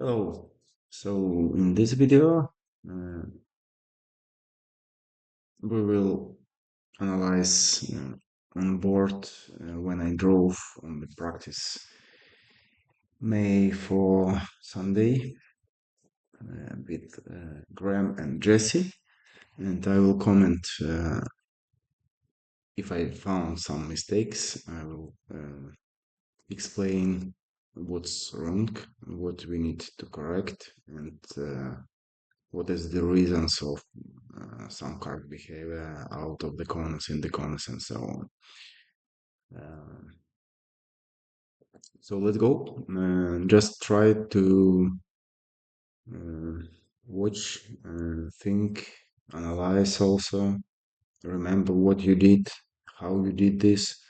Hello. So in this video, we will analyze on board when I drove on the practice May for Sunday with Graeme and Jesse, and I will comment if I found some mistakes. I will explain what's wrong, what we need to correct, and what is the reasons of some car behavior out of the corners, in the corners, and so on. Uh, so let's go. Just try to uh, watch, think, analyze also, remember what you did, how you did this.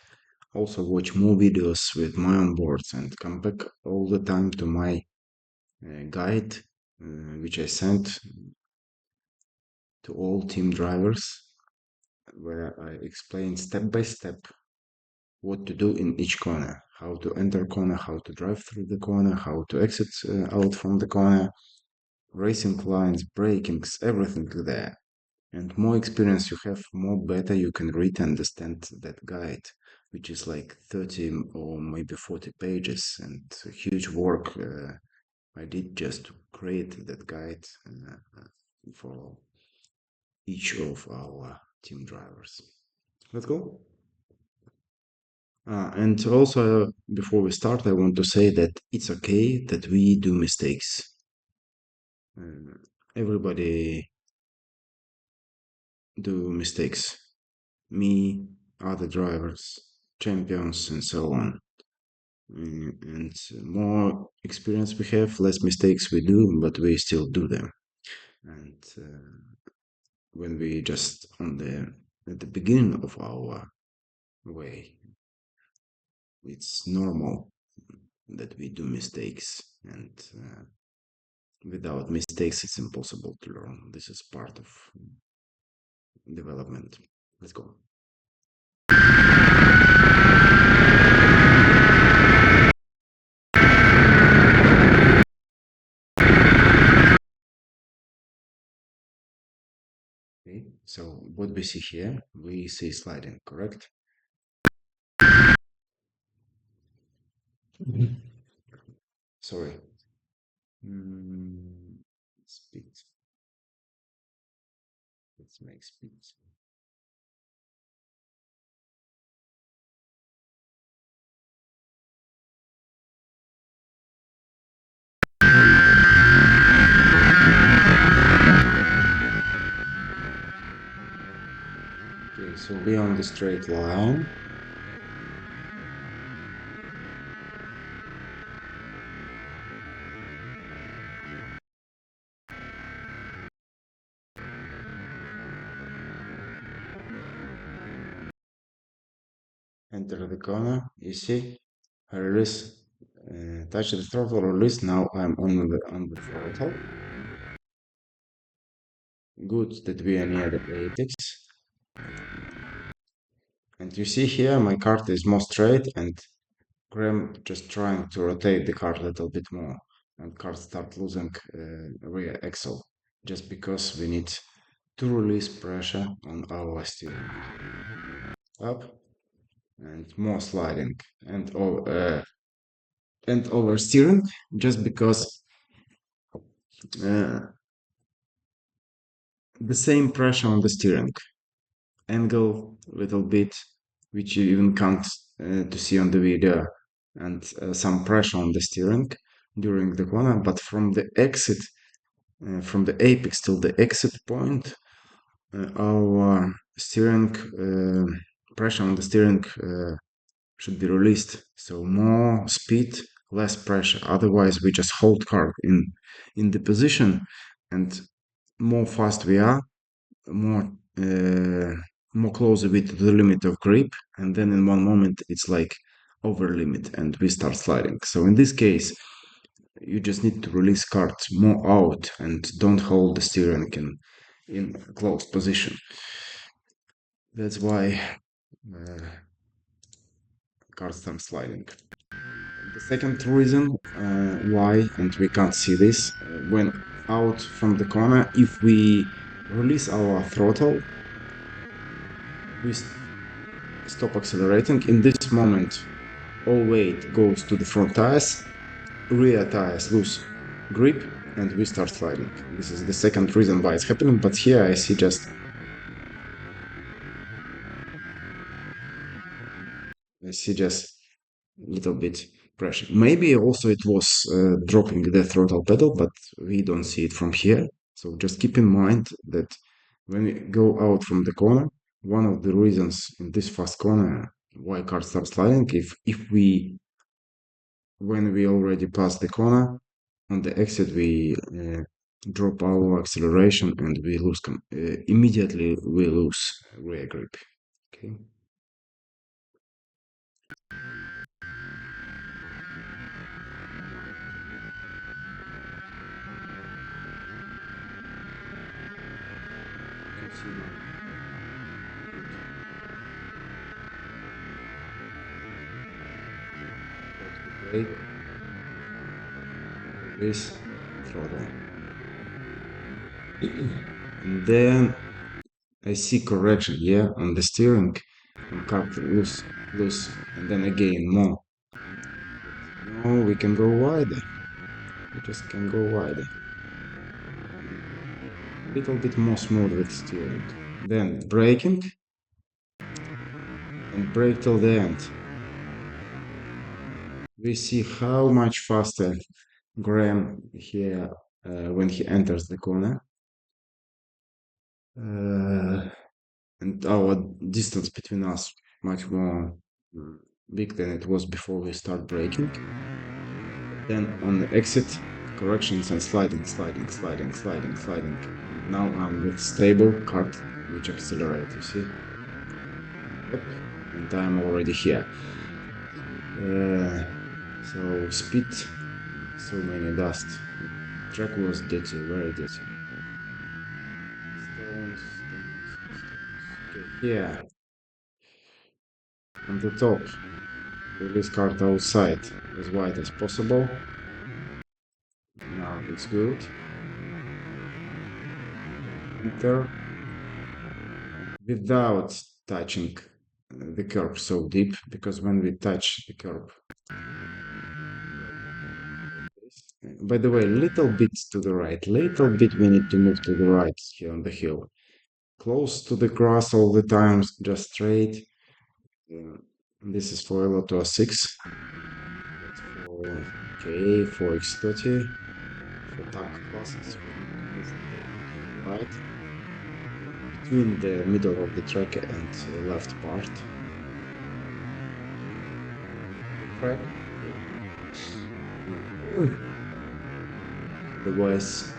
Also watch more videos with my onboards and come back all the time to my guide, which I sent to all team drivers, where I explain step by step what to do in each corner, how to enter corner, how to drive through the corner, how to exit out from the corner, racing lines, brakings, everything there. And more experience you have, more better you can read and understand that guide, which is like 30 or maybe 40 pages, and huge work I did just to create that guide for each of our team drivers. Let's go. And also, before we start, I want to say that it's okay that we do mistakes. Uh, Everybody do mistakes. Me, other drivers, champions, and so on. And more experience we have, less mistakes we do, but we still do them. And when we just at the beginning of our way, it's normal that we do mistakes, and without mistakes it's impossible to learn. This is part of development. Let's go. Okay, so what we see here, we see sliding, correct? Sorry. Speed. Let's make speed. Okay, so we on the straight line. Enter the corner. You see, I release, touch the throttle, release. Now I'm on the throttle. Good that we are near the apex. And you see here, my cart is more straight, and Graeme just trying to rotate the cart a little bit more, and cart start losing rear axle, just because we need to release pressure on our steering. Up and more sliding and oversteering, just because uh, the same pressure on the steering angle a little bit, which you even can't to see on the video, and some pressure on the steering during the corner, but from the exit, from the apex till the exit point, our steering pressure on the steering should be released. So more speed, less pressure. Otherwise, we just hold car in the position, and more fast we are, more more closer with the limit of grip, and then in one moment it's like over limit, and we start sliding. So in this case, you just need to release cards more out and don't hold the steering in closed position. That's why cards start sliding. The second reason why, and we can't see this, when out from the corner, if we release our throttle, we stop accelerating. In this moment, all weight goes to the front tires, rear tires lose grip, and we start sliding. This is the second reason why it's happening, but here I see just little bit pressure. Maybe also it was dropping the throttle pedal, but we don't see it from here. So just keep in mind that when we go out from the corner, one of the reasons in this fast corner why cars start sliding, if we when we already pass the corner on the exit, we drop our acceleration and we lose immediately we lose rear grip. Okay. You can see now. Brake, release, throttle. And then I see correction, yeah, on the steering, and car loose, and then again more. No, we can go wider. We just can go wider. A little bit more smooth with steering. Then braking, and brake till the end. We see how much faster Graeme here when he enters the corner. And our distance between us much more big than it was before we start braking. Then on the exit, corrections and sliding, sliding, sliding, sliding, sliding. Now I'm with stable cart which accelerate, you see? Yep. And I'm already here. So speed, so many dust. Track was dirty, very dirty. Stones, stones, stones. Okay, here on the top, release cart outside as wide as possible. Now it's good. Enter without touching the curb so deep, because when we touch the curb, by the way, little bit to the right, little bit we need to move to the right here on the hill, close to the grass all the time, just straight. This is for LO 6. That's for KA, for X30, for tank classes, we need to move to the right, between the middle of the track and left part. Track. Otherwise,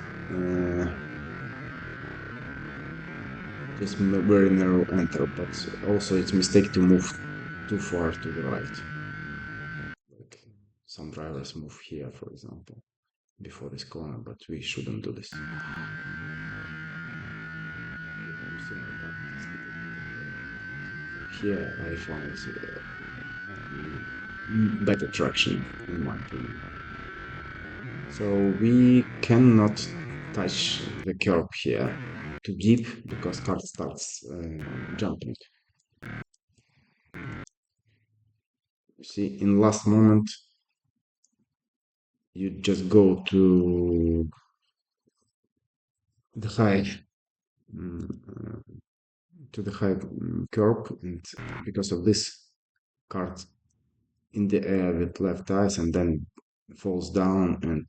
just very narrow enter, but also it's mistake to move too far to the right. Like some drivers move here, for example, before this corner, but we shouldn't do this. Here I found better traction in my opinion. So we cannot touch the curb here too deep because car starts jumping. You see, in last moment, you just go to the high curb, and because of this, car in the air with left tires and then falls down and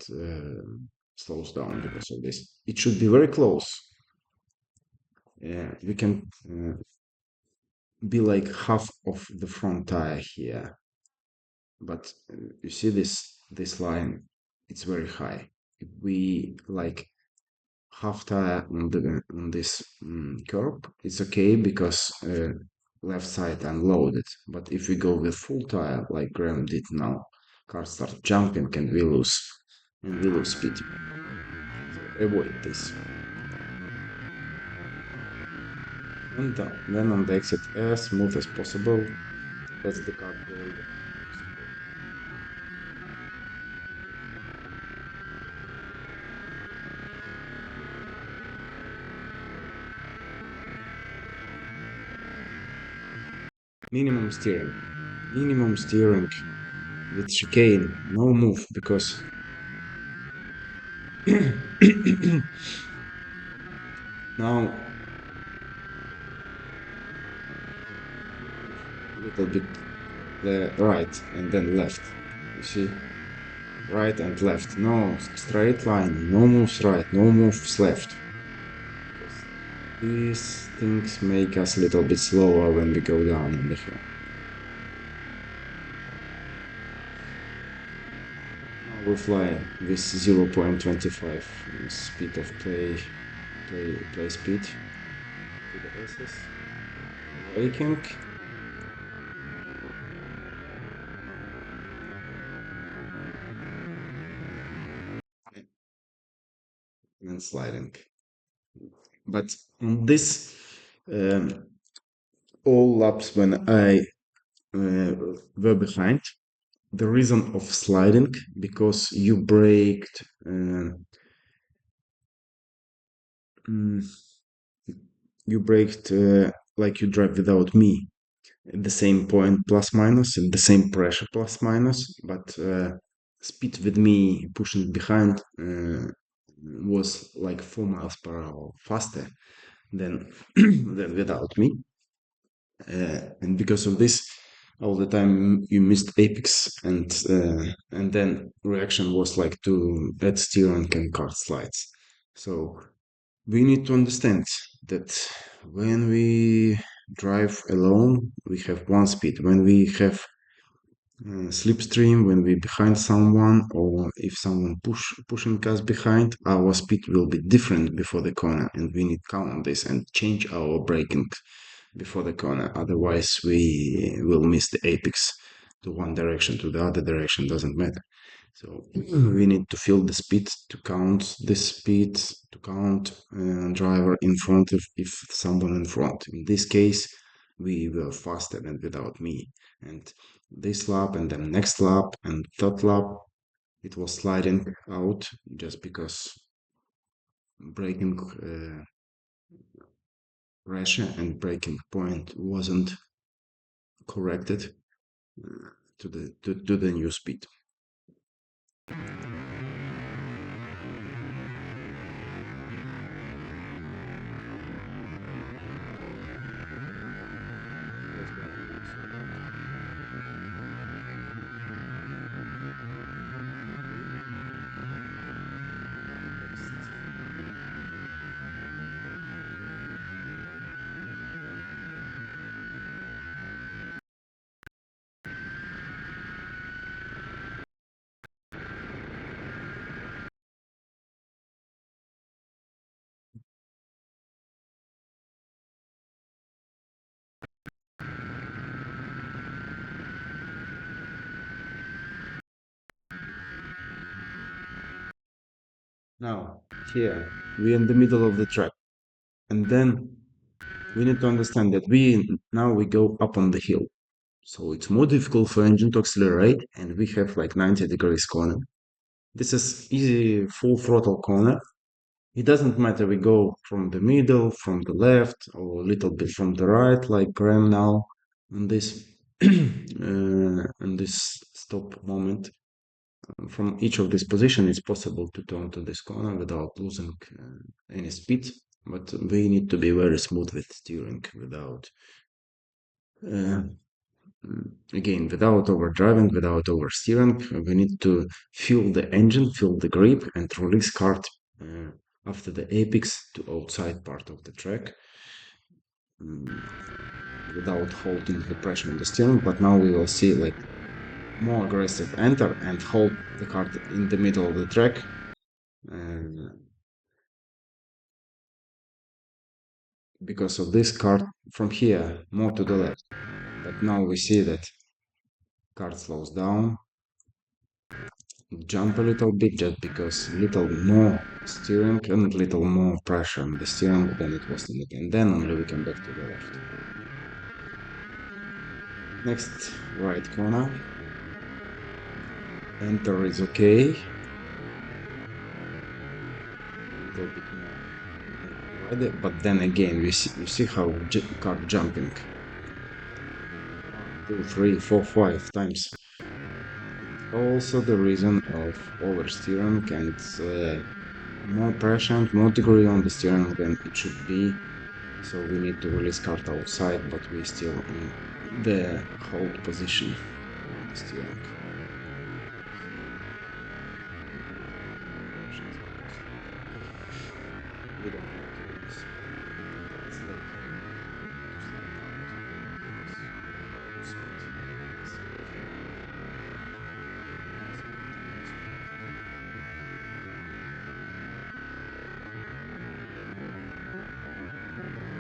slows down because of this. It should be very close. We can be like half of the front tire here, but you see this line, it's very high. If we like half tire on this curb, it's okay because left side unloaded. But if we go with full tire like Graham did now, car starts jumping and we lose speed. So avoid this. And then on the exit as smooth as possible. That's the car goal. Minimum steering. Minimum steering with chicane. No move because now a little bit right and then left. You see? Right and left. No straight line. No moves right. No moves left. Because these things make us a little bit slower when we go down on the hill. Now we fly with 0.25 speed of play speed to the S's. Braking and sliding. But on this all laps when I were behind, the reason of sliding because you braked mm, you braked like you drive without me at the same point plus minus at the same pressure plus minus but speed with me pushing behind was like 4 miles per hour faster than than without me and because of this all the time you missed apex and then reaction was like to add steering and cart slides so we need to understand that when we drive alone we have one speed when we have slipstream when we behind someone or if someone pushing us behind our speed will be different before the corner and we need to count on this and change our braking before the corner. Otherwise, we will miss the apex to one direction, to the other direction, doesn't matter. So we need to feel the speed to count the speed, to count driver in front of if someone in front. In this case, we were faster than without me. And this lap and then next lap and third lap, it was sliding out just because braking pressure and braking point wasn't corrected to the new speed. Now, here, we're in the middle of the track. And then we need to understand that we go up on the hill. So it's more difficult for engine to accelerate and we have like 90 degrees corner. This is easy full throttle corner. It doesn't matter we go from the middle, from the left, or a little bit from the right, like Graeme now on this on this stop moment. From each of these positions, it's possible to turn to this corner without losing any speed, but we need to be very smooth with steering without, uh, again, without overdriving, without oversteering. We need to feel the engine, feel the grip, and release kart after the apex to outside part of the track without holding the pressure on the steering. But now we will see like more aggressive enter and hold the kart in the middle of the track. Uh, because of this card from here more to the left. But now we see that card slows down, jump a little bit just because little more steering and little more pressure on the steering than it was in it. And then only we can back to the left. Next right corner. Enter is okay. A little bit more ready, but then again you see how card jumping. two, three, four, 5 times. Also, the reason of oversteering and more pressure and more degree on the steering than it should be. So we need to release cart outside, but we're still in the hold position on the steering. We don't want to release. It's like to slide out because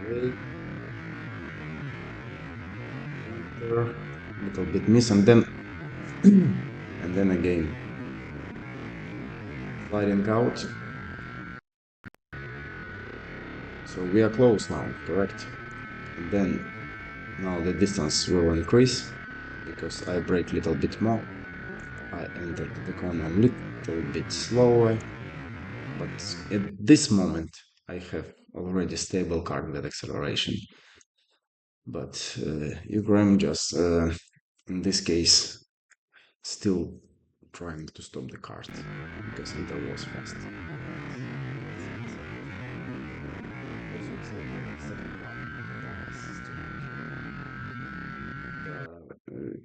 away, enter, little bit miss, and then and then again sliding out. So we are close now, correct? And then now the distance will increase because I brake little bit more. I entered the corner a little bit slower, but at this moment I have already stable car with acceleration. But Graeme just in this case still trying to stop the cart because Inter was fast.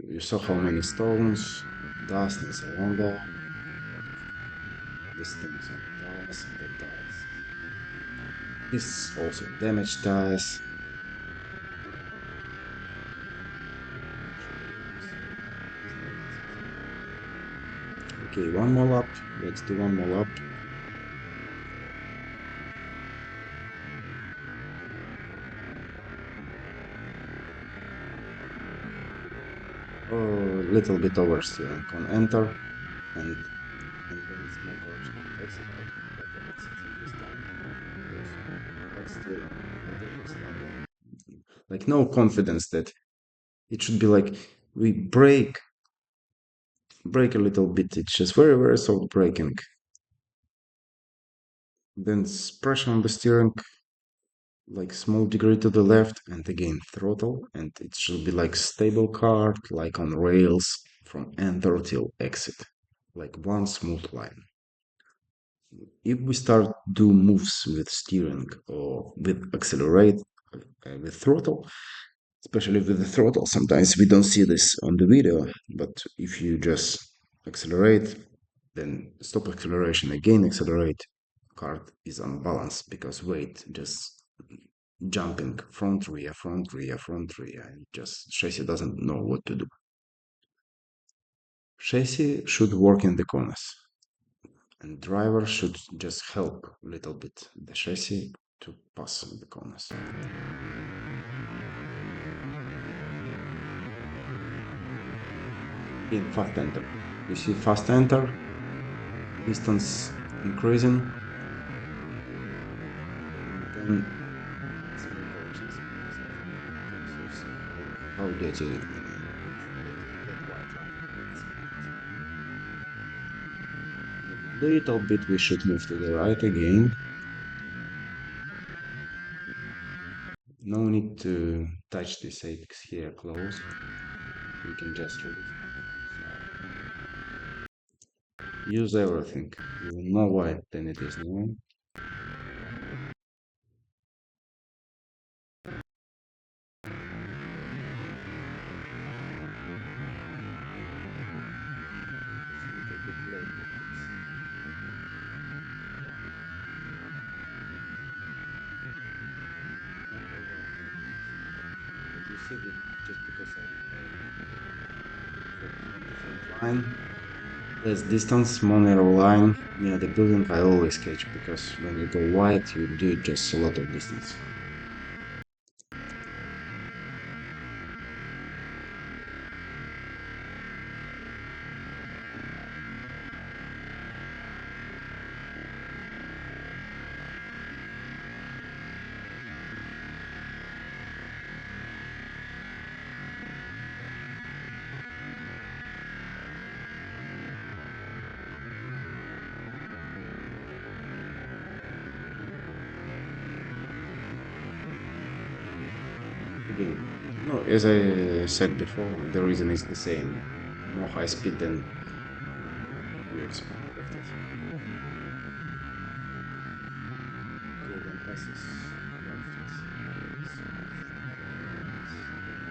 You saw how many stones, dust and so on there. This thing's on the tires and the tires. This also damaged tires. Okay, one more lap. Let's do one more lap. A little bit oversteering on enter and then it's more correction on exit, but better exit this time. But still, like no confidence that it should be like we brake a little bit. It's just very, very soft braking. Then pressure on the steering, like small degree to the left, and again throttle, and it should be like stable cart, like on rails from enter till exit, like one smooth line. If we start do moves with steering or with accelerate with throttle, especially with the throttle, sometimes we don't see this on the video, but if you just accelerate, then stop acceleration, again accelerate, cart is unbalanced because weight just jumping front rear, front rear, front rear, and just chassis doesn't know what to do. Chassis should work in the corners, and driver should just help a little bit the chassis to pass the corners. In fast enter, you see fast enter, distance increasing, then how dirty little bit we should move to the right again. No need to touch this apex here close. We can just use everything. Even more wide than it is now. You see that just because I line, less distance, more narrow line near the building, I always catch because when you go wide, you do just a lot of distance. Again, No, as I said before, the reason is the same. More high speed than you expected. Okay, then S is left.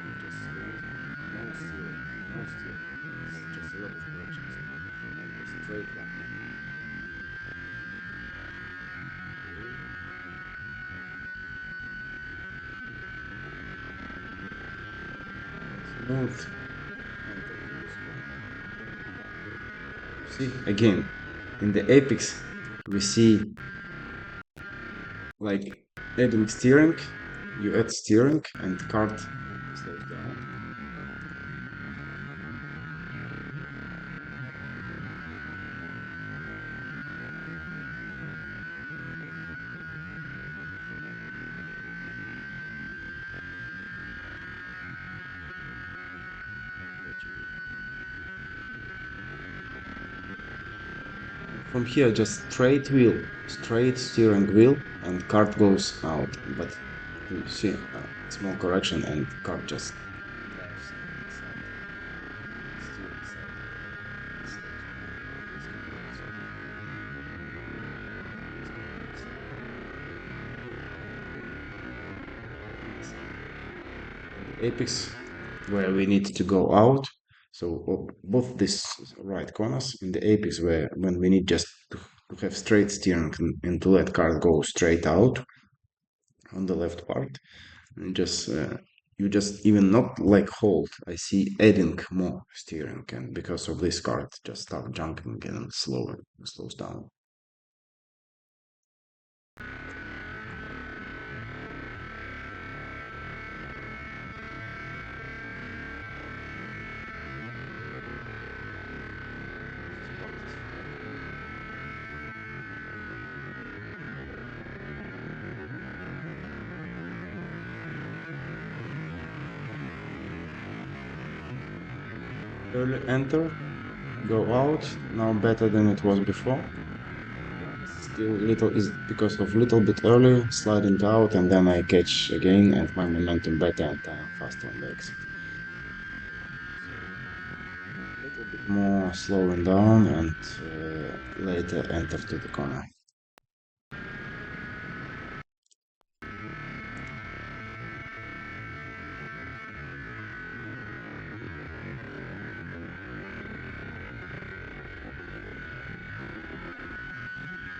And just no steering, no steering. It's just a lot of corrections. And a straight line. Smooth. Enter to this corner. See, again, in the apex, we see like adding steering, you add steering and cart slows down. From here, just straight wheel, straight steering wheel, and cart goes out. But you see, small correction, and cart just drives inside, steering side. Apex, where we need to go out. So both these right corners in the apex, where when we need just to have straight steering and to let car go straight out on the left part, and just you just even not like hold. I see adding more steering, and because of this car, it just start jumping and slows down. Early enter, go out. Now better than it was before. Still little is because of little bit early sliding out, and then I catch again and my momentum better and I am faster on the exit. A little bit more slowing down and later enter to the corner.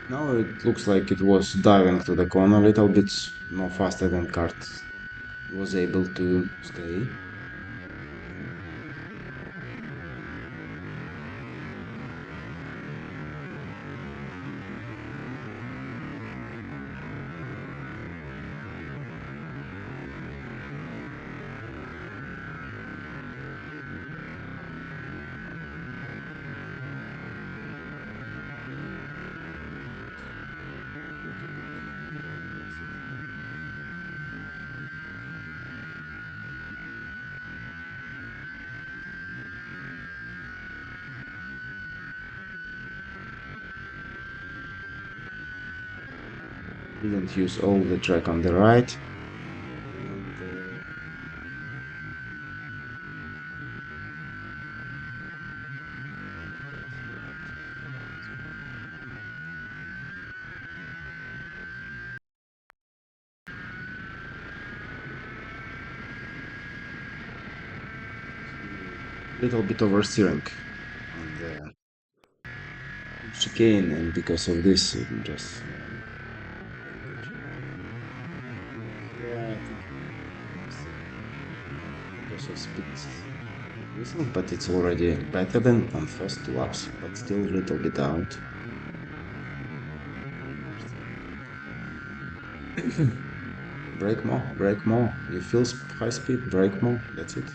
Now it looks like it was diving to the corner a little bit more faster than kart was able to stay. Didn't use all the track on the right. Little bit oversteering on the chicane, and because of this, it just yeah, I think because of speed increasing, but it's already better than on first two laps, but still a little bit out. Brake more, brake more. You feel high speed, brake more. That's it.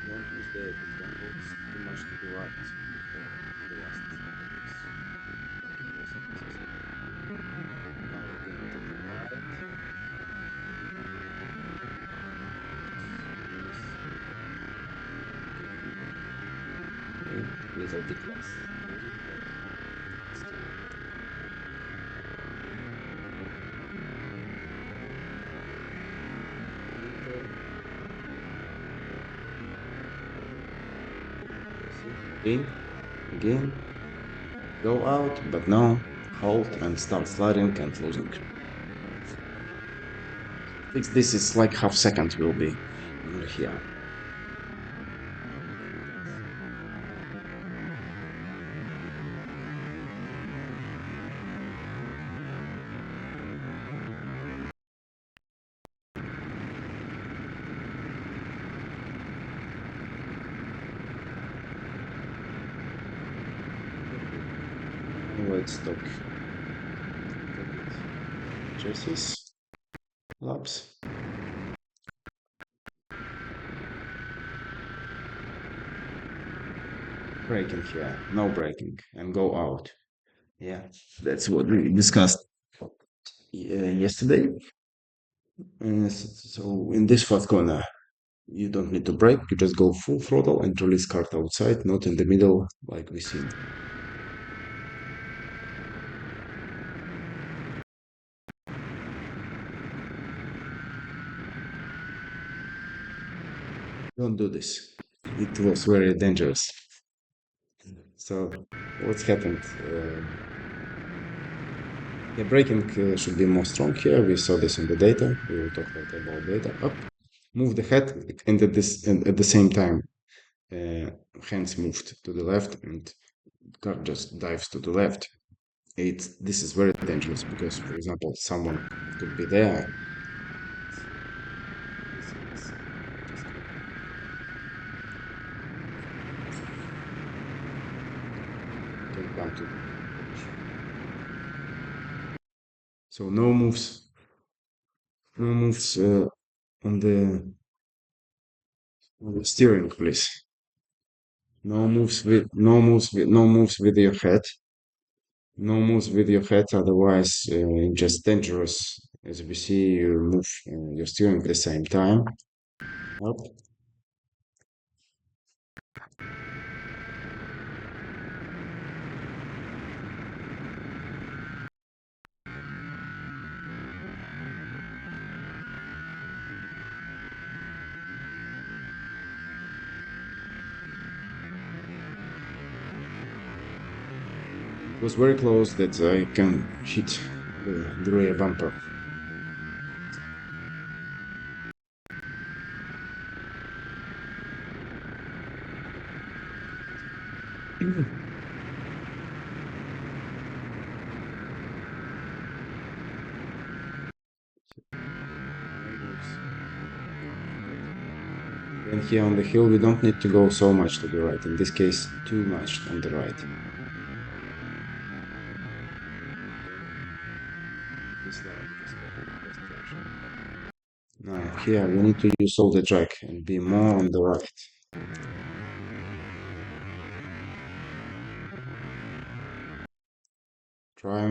Don't use the edit. Don't go too much to the right. The last now again to the right. A little bit less. Again, again, go out, but no, hold and start sliding and losing. Fix this is like half second will be here. Let's talk Jesse's labs. Braking here, no braking, and go out. Yeah, that's what we discussed yesterday. So in this fourth corner, you don't need to brake. You just go full throttle and release cart outside, not in the middle like we seen. Don't do this. It was very dangerous. So what's happened? Yeah, braking should be more strong here. We saw this in the data. We will talk later about data. Up, move the head, and at the same time, uh, hands moved to the left, and car just dives to the left. This is very dangerous because, for example, someone could be there. This can come to the so no moves on the steering, please. No moves with your head. No moves with your head, otherwise just dangerous. As we see, you move your steering at the same time. Up. It was very close that I can hit the rear bumper. And here on the hill, we don't need to go so much to the right. In this case, too much on the right. Now here we need to use all the track and be more on the right. Try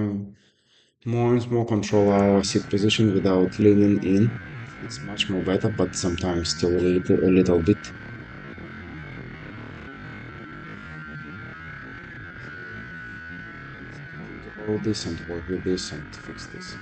more and more control our seat position without leaning in. It's much more better, but sometimes still a little bit. Think about this and work with this and fix this.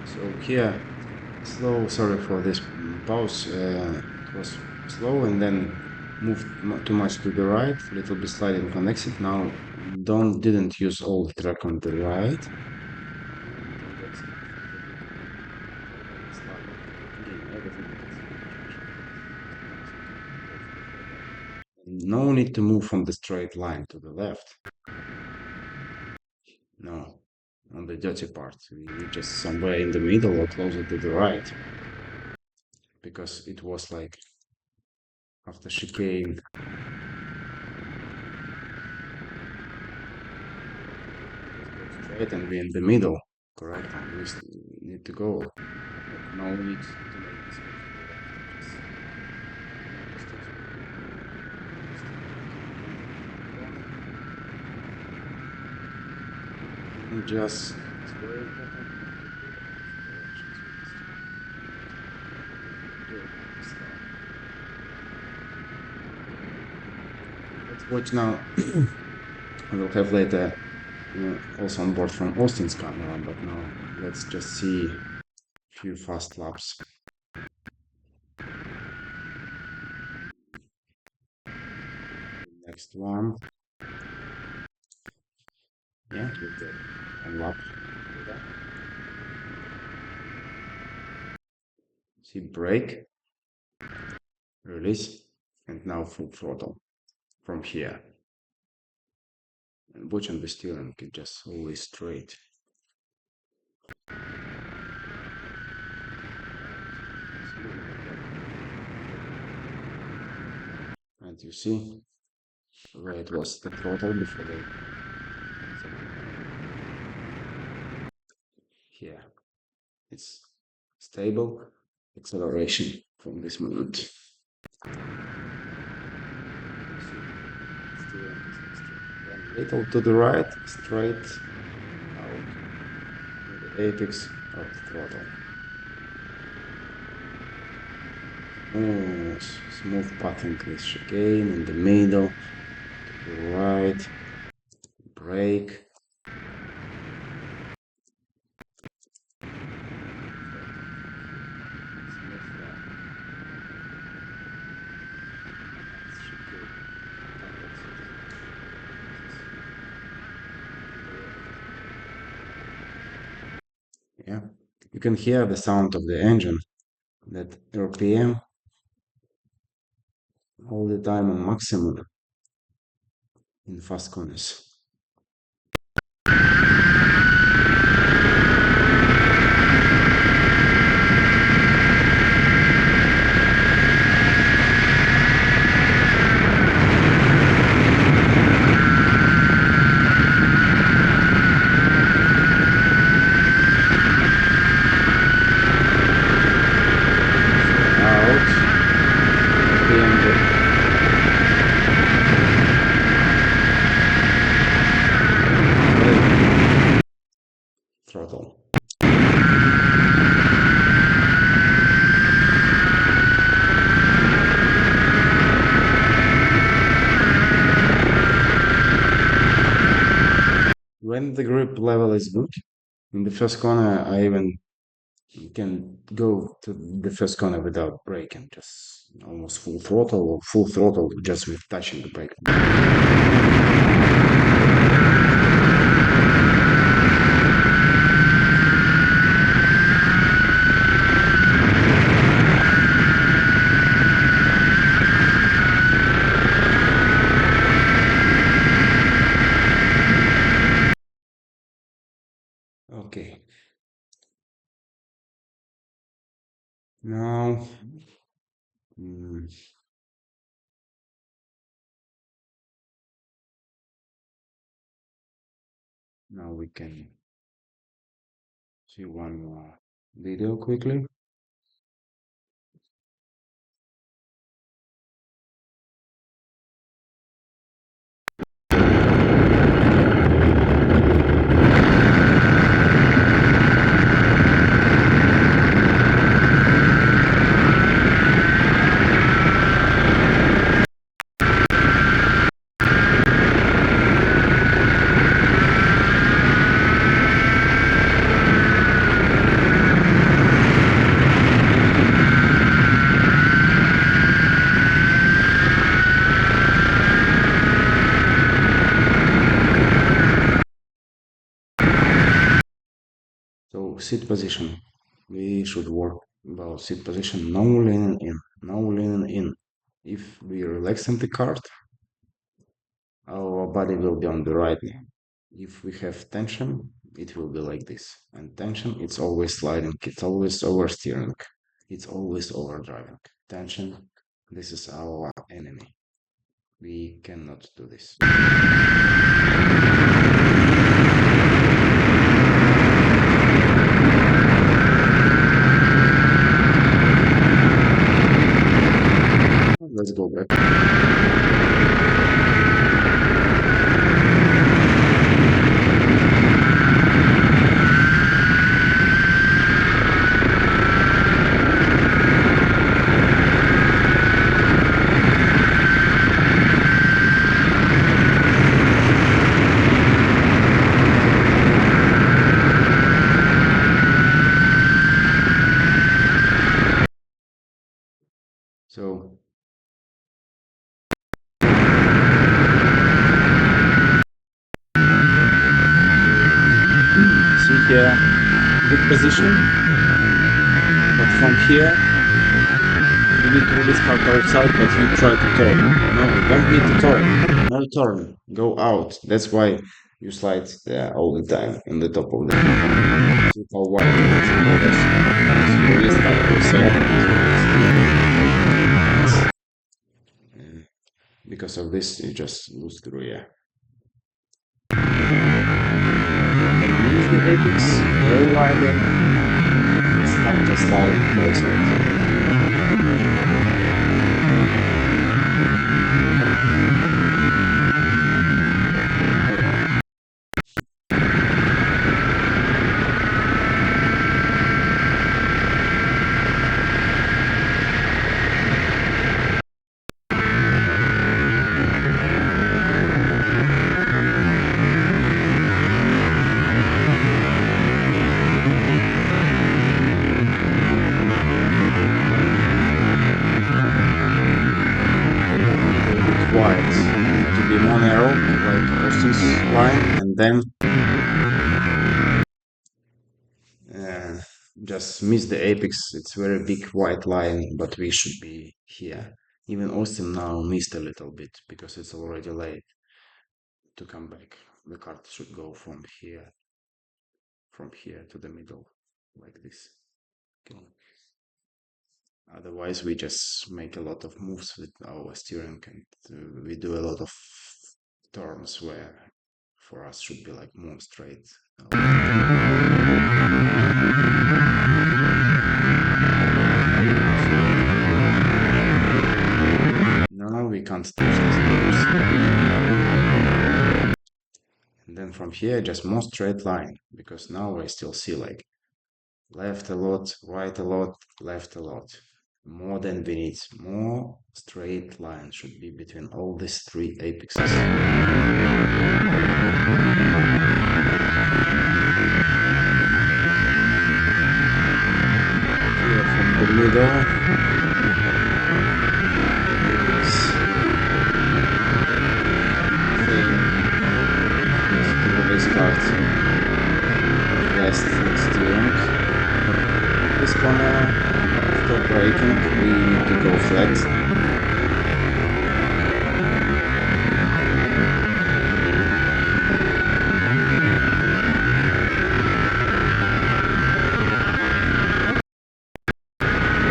So here, slow. Sorry for this pause. It was slow and then moved too much to the right, little bit sliding on exit. Now didn't use all the track on the right. No need to move from the straight line to the left. No, on the dirty part. We just somewhere in the middle or closer to the right. Because it was like after chicane. Straight and be in the middle. Correct. And we need to go. No need to make this move. Just it's very important. Let's watch now. I will have later also on board from Austin's camera, but now let's just see a few fast laps. Next one. Yeah, with the one lap. See, brake, release, and now full throttle from here. And watch on the steering, it's just always straight. And you see where it was the throttle before the here. It's stable acceleration from this moment. Little to the right, straight out the apex of the throttle. Smooth pathing with chicane in the middle, to the right, brake. Yeah, you can hear the sound of the engine, that RPM all the time on maximum in fast corners. Throttle. When the grip level is good, in the first corner I even can go to the first corner without braking, just almost full throttle or full throttle just with touching the brake. Okay. Now, now we can see one more video quickly. seat position. We should work about seat position. No leaning in. No leaning in. If we relax in the cart, our body will be on the right knee. If we have tension, it will be like this. And tension, it's always sliding, it's always oversteering, it's always overdriving. Tension, this is our enemy. We cannot do this. Let's go back. So see here, good position, but from here you need to release car outside, but you try to turn. No, don't need to turn. No turn. Go out. That's why you slide all the time on the top of the how wide it is. You release car outside. Because of this, you just lose the rear. Use the apex very widely. It's not just sliding outside. Wide to be more narrow, like Austin's line, and then just miss the apex. It's very big white line, but we should be here. Even Austin now missed a little bit because it's already late to come back. The cart should go from here to the middle, like this. Okay. Otherwise, we just make a lot of moves with our steering, and we do a lot of turns where for us should be like more straight. No, we can't touch these numbers. And then from here, just more straight line, because now I still see like left a lot, right a lot, left a lot. More than we need. More straight line should be between all these three apexes. Here from the middle. Apex. This card. Last steering. This corner, after braking, we need to go flat.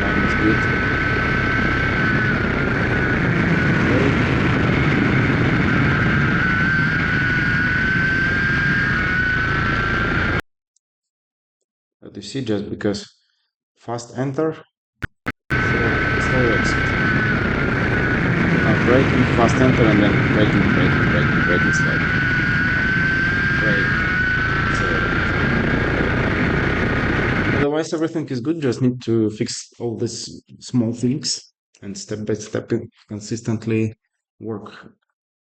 Line is good. But you see, just because fast enter, slow exit. Now braking, fast enter, and then braking, slide. Brake, accelerate. Otherwise, everything is good. Just need to fix all these small things and step by step consistently work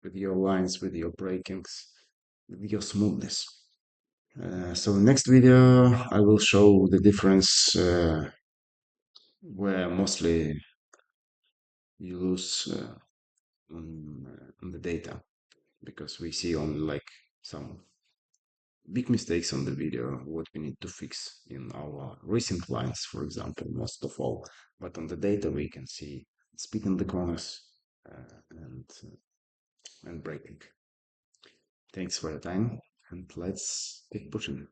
with your lines, with your brakings, with your smoothness. So next video I will show the difference where mostly you lose on the data, because we see only like some big mistakes on the video, what we need to fix in our racing lines, for example, most of all. But on the data, we can see speed in the corners and braking. Thanks for your time, and let's keep pushing.